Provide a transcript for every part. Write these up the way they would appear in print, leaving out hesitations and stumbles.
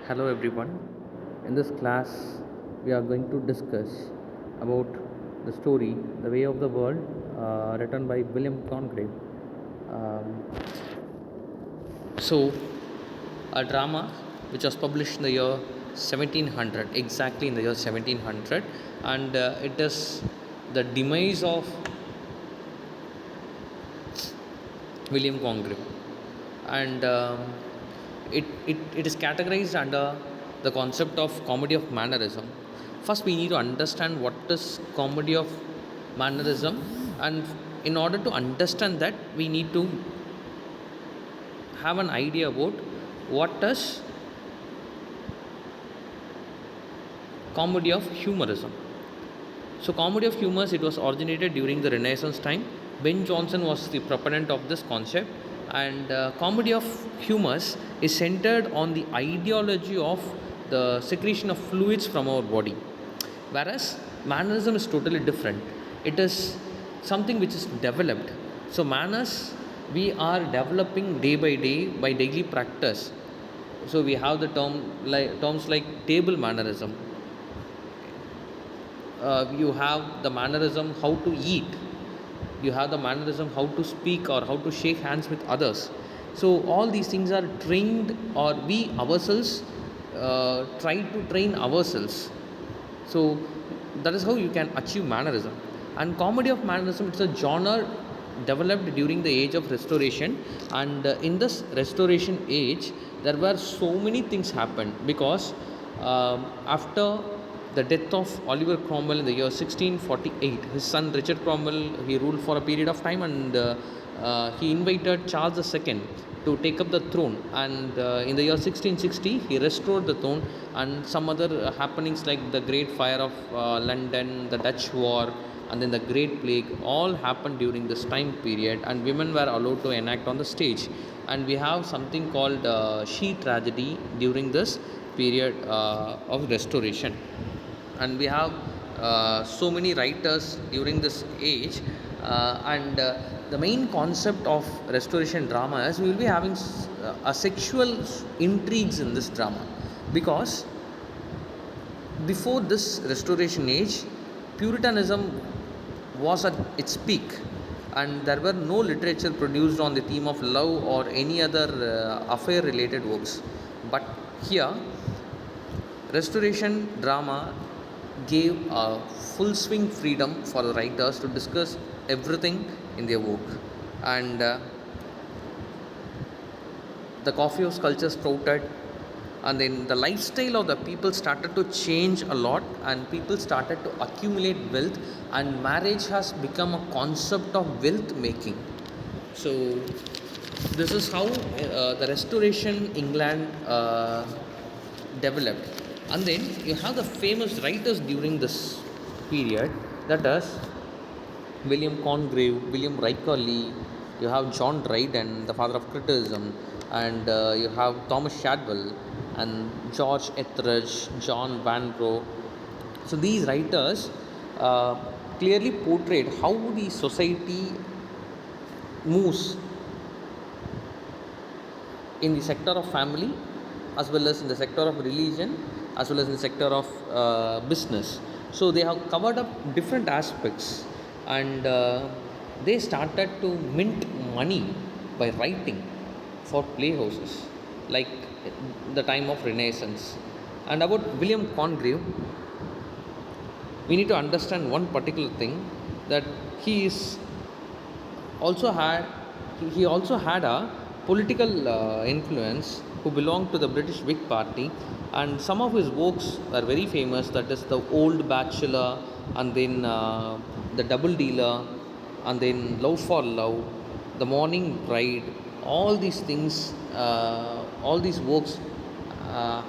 Hello everyone. In this class, we are going to discuss about the story "The Way of the World," written by William Congreve. Um, so, a drama which was published in the year 1700, exactly in the year 1700, and it is the demise of William Congreve, and it is categorized under the concept of comedy of mannerism. First, we need to understand what is comedy of mannerism, and in order to understand that, we need to have an idea about what is comedy of humorism. So, comedy of humors, it was originated during the Renaissance time. Ben Jonson was the proponent of this concept, and comedy of humors is centered on the ideology of the secretion of fluids from our body, whereas mannerism is totally different. It is something which is developed. So, manners we are developing day by day by daily practice. So, we have the terms like table mannerism. You have the mannerism how to eat, you have the mannerism how to speak or how to shake hands with others. So all these things are trained, or we ourselves try to train ourselves. So that is how you can achieve mannerism. And comedy of mannerism, it's a genre developed during the age of restoration. And in this restoration age, there were so many things happened, because after the death of Oliver Cromwell in the year 1648, his son Richard Cromwell, he ruled for a period of time, and he invited Charles II to take up the throne. And in the year 1660, he restored the throne, and some other happenings like the Great Fire of London, the Dutch War, and then the Great Plague, all happened during this time period, and women were allowed to enact on the stage. And we have something called she tragedy during this period of restoration. And we have so many writers during this age, and the main concept of restoration drama is we will be having a sexual intrigues in this drama, because before this restoration age, puritanism was at its peak, and there were no literature produced on the theme of love or any other affair related works. But here, restoration drama gave a full swing freedom for the writers to discuss everything in their work. And the coffee house culture sprouted, and then the lifestyle of the people started to change a lot, and people started to accumulate wealth, and marriage has become a concept of wealth making. So this is how the restoration England developed. And then you have the famous writers during this period, that is William Congreve, William Lee, you have John Dryden, the father of criticism, and you have Thomas Shadwell and George Etheridge, John Vanbrugh. So these writers clearly portrayed how the society moves in the sector of family, as well as in the sector of religion, as well as in the sector of business. So they have covered up different aspects, and they started to mint money by writing for playhouses, like the time of Renaissance. And about William Congreve, we need to understand one particular thing, that he is also had he also had a political influence, who belonged to the British Whig Party, and some of his works are very famous. That is the Old Bachelor, and then the Double Dealer, and then Love for Love, the Morning Bride. All these things, all these works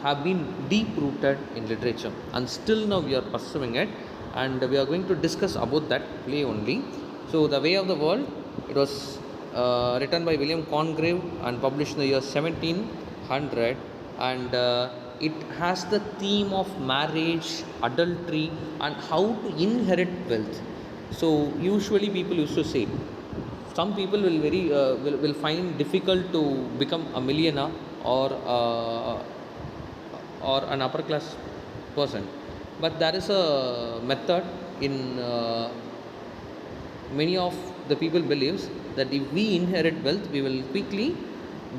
have been deep rooted in literature, and still now we are pursuing it, and we are going to discuss about that play only. So, The Way of the World, it was written by William Congreve and published in the year 1700, and it has the theme of marriage, adultery, and how to inherit wealth. So, usually people used to say, some people will find difficult to become a millionaire, or or an upper class person. But there is a method in many of the people believes that if we inherit wealth, we will quickly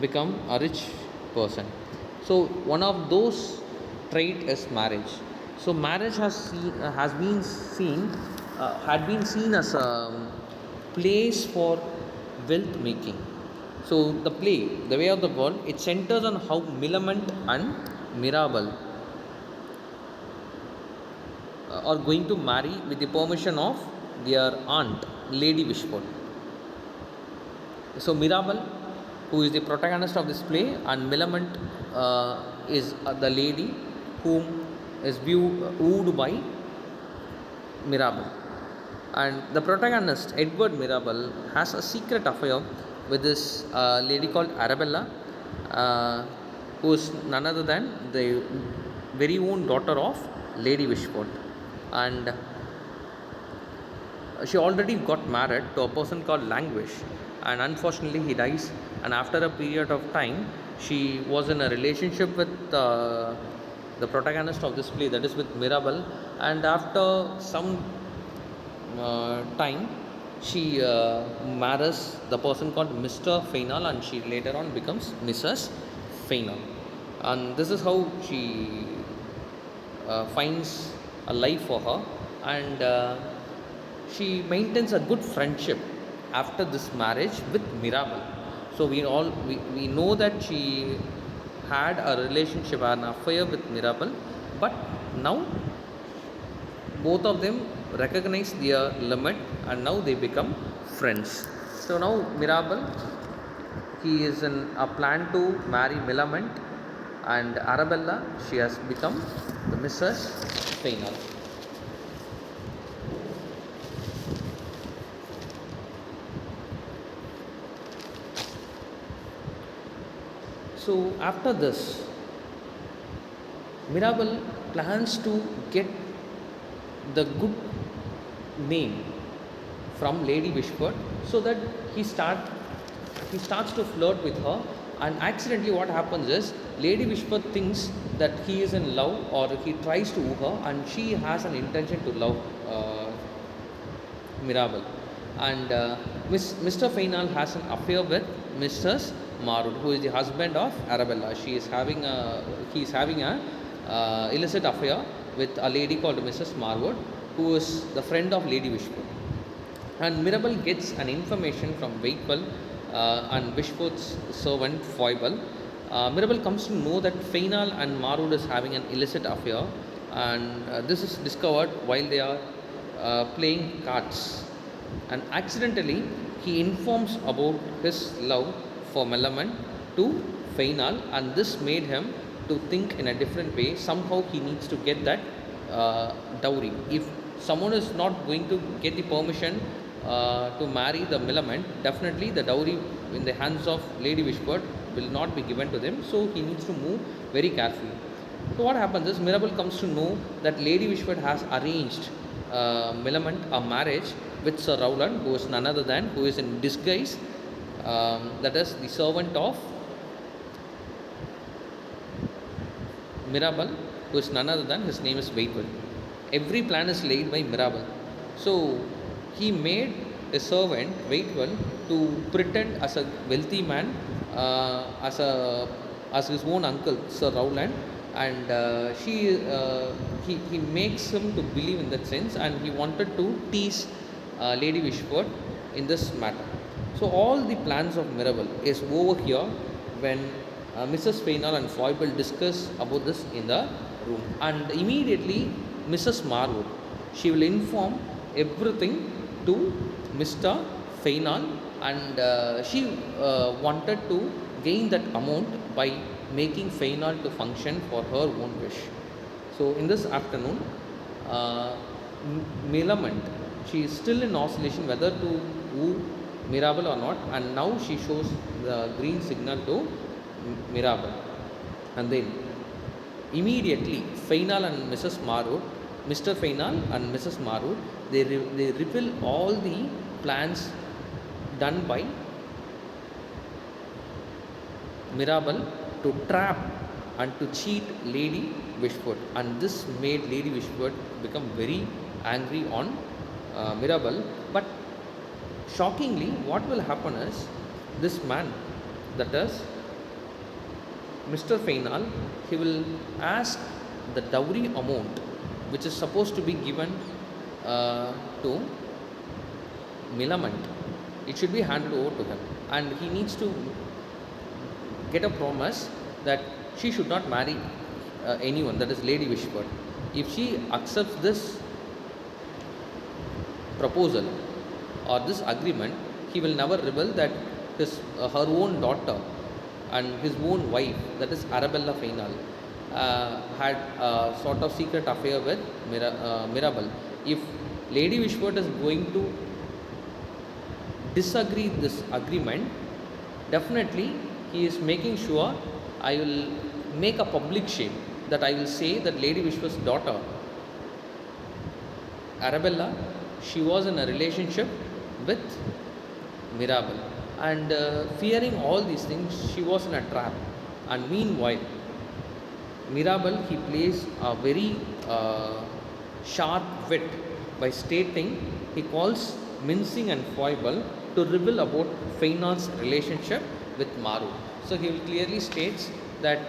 become a rich person. So one of those trait is marriage. So marriage has been seen had been seen as a place for wealth making. So the play, the way of the world, it centers on how Millamant and Mirabel are going to marry with the permission of their aunt, Lady Wishford. So Mirabel, who is the protagonist of this play, and Millamant is the lady whom is wooed by Mirabel. And the protagonist, Edward Mirabel, has a secret affair with this lady called Arabella, who is none other than the very own daughter of Lady Wishford. And she already got married to a person called Languish, and unfortunately he dies. And after a period of time, she was in a relationship with the protagonist of this play, that is with Mirabel. And after some time, she marries the person called Mr. Fainal, and she later on becomes Mrs. Fainal. And this is how she finds a life for her. And she maintains a good friendship after this marriage with Mirabel. So we know that she had a relationship, an affair with Mirabel, but now both of them recognize their limit, and now they become friends. So now Mirabel, he is in a plan to marry Millamant, and Arabella, she has become the Mrs. Fainal. So after this, Mirabel plans to get the good name from Lady Wishford, so that he starts to flirt with her. And accidentally what happens is, Lady Wishford thinks that he is in love, or he tries to woo her, and she has an intention to love Mirabel. And Mr. Fainal has an affair with Mrs. Marwood, who is the husband of Arabella. He is having a illicit affair with a lady called Mrs. Marwood, who is the friend of Lady Wishford. And Mirabel gets an information from Waitwell and Wishford's servant Foible. Mirabel comes to know that Fainal and Marwood is having an illicit affair, and this is discovered while they are playing cards. And accidentally, he informs about his love for Millamant to Fainal, and this made him to think in a different way. Somehow he needs to get that dowry. If someone is not going to get the permission to marry the Millamant, definitely the dowry in the hands of Lady Wishford will not be given to them. So he needs to move very carefully. So what happens is, Mirabel comes to know that Lady Wishford has arranged Millamant a marriage with Sir Rowland, who is none other than, who is in disguise, that is the servant of Mirabel, who is none other than, his name is Waitwell. Every plan is laid by Mirabel. So he made a servant, Waitwell, to pretend as a wealthy man, as his own uncle, Sir Rowland, and he makes him to believe in that sense, and he wanted to tease Lady Wishford in this matter. So all the plans of Mirabel is over here when Mrs. Fainal and Foible discuss about this in the room, and immediately Mrs. Marwood, she will inform everything to Mr. Fainal, and she wanted to gain that amount by making Fainal to function for her own wish. So in this afternoon, Millamant, she is still in oscillation whether to woo Mirabel or not, and now she shows the green signal to Mirabel. And then immediately Fainal and Mrs. Marwood, Mr. Fainal and Mrs. Marwood, they reveal all the plans done by Mirabel to trap and to cheat Lady Wishford, and this made Lady Wishford become very angry on Mirabel. But shockingly, what will happen is this man, that is Mr. Fainal, he will ask the dowry amount which is supposed to be given to Millamant. It should be handed over to him, and he needs to get a promise that she should not marry anyone, that is Lady Wishford. If she accepts this proposal or this agreement, he will never reveal that her own daughter and his own wife, that is Arabella Fainal, had a sort of secret affair with Mirabel. If Lady Wishford is going to disagree this agreement, definitely he is making sure I will make a public shame, that I will say that Lady Wishford's daughter Arabella, she was in a relationship with Mirabel, and fearing all these things, she was in a trap. And meanwhile, Mirabel, he plays a very sharp wit by stating, he calls mincing and foible to reveal about Fainal's relationship with Maru. So he will clearly states that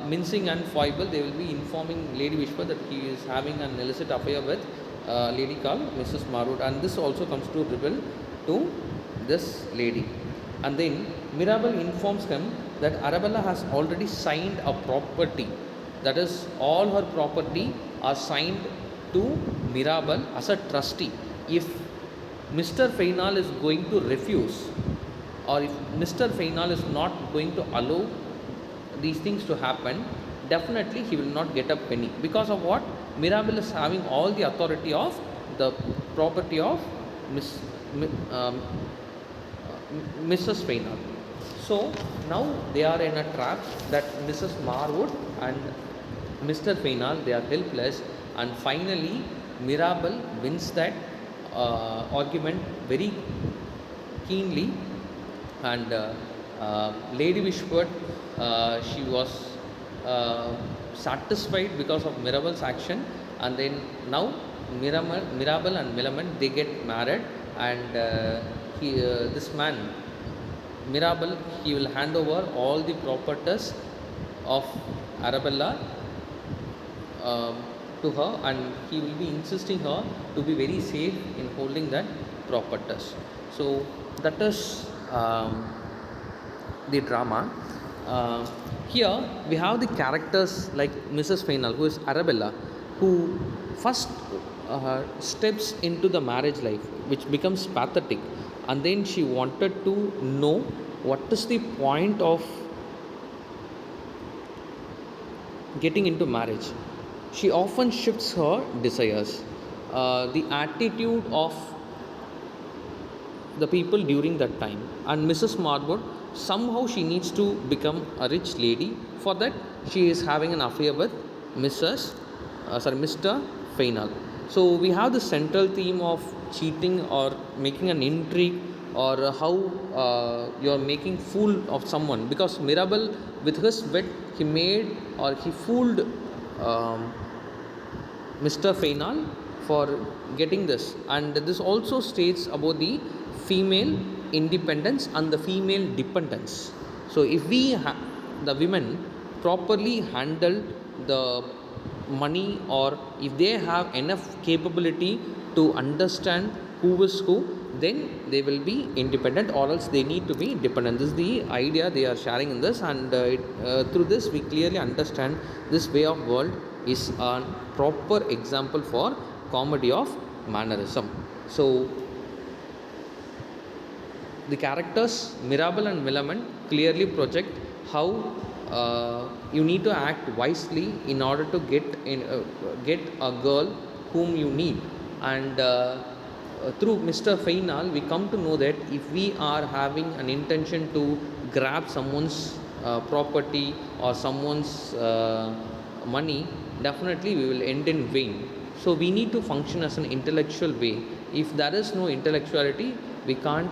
mincing and foible, they will be informing Lady Wishford that he is having an illicit affair with lady called Mrs. Marwood, and this also comes to reveal to this lady. And then Mirabel informs him that Arabella has already signed a property, that is, all her property are signed to Mirabel as a trustee. If Mr. Fainal is going to refuse, or if Mr. Fainal is not going to allow these things to happen, definitely he will not get a penny. Because of what? Mirabel is having all the authority of the property of Mrs. Fainal. So now they are in a trap, that Mrs. Marwood and Mr. Fainal, they are helpless, and finally Mirabel wins that argument very keenly, and Lady Wishford, she was satisfied because of Mirabel's action, and then now Mirabel and Millamant, they get married, and this man Mirabel, he will hand over all the properties of Arabella to her, and he will be insisting her to be very safe in holding that properties. So that is the drama. Here we have the characters like Mrs. Fainal, who is Arabella, who first steps into the marriage life, which becomes pathetic, and then she wanted to know what is the point of getting into marriage. She often shifts her desires. The attitude of the people during that time, and Mrs. Marwood, somehow she needs to become a rich lady. For that, she is having an affair with Mr. Fainal. So we have the central theme of cheating or making an intrigue, or how you are making fool of someone, because Mirabel, with his wit, he made, or he fooled Mr. Fainal for getting this. And this also states about the female independence and the female dependence. So if the women properly handle the money, or if they have enough capability to understand who is who, then they will be independent, or else they need to be dependent. This is the idea they are sharing in this, and through this we clearly understand this way of world is a proper example for comedy of mannerism. So the characters Mirabel and Millamant clearly project how you need to act wisely in order to get a girl whom you need. And through Mr. Fainal, we come to know that if we are having an intention to grab someone's property or someone's money, definitely we will end in vain. So we need to function as an intellectual way. If there is no intellectuality, we can't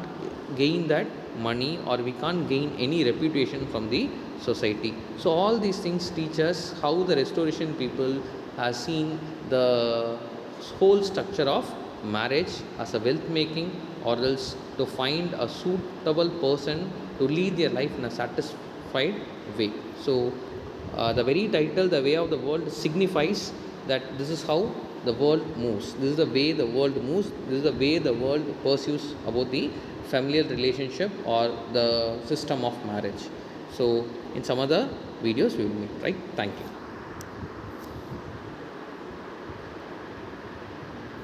gain that money, or we can't gain any reputation from the society. So all these things teach us how the restoration people have seen the whole structure of marriage as a wealth making, or else to find a suitable person to lead their life in a satisfied way. So the very title, the way of the world, signifies that this is how the world moves, this is the way the world moves, this is the way the world pursues about the familial relationship or the system of marriage. So in some other videos we will meet, right? Thank you.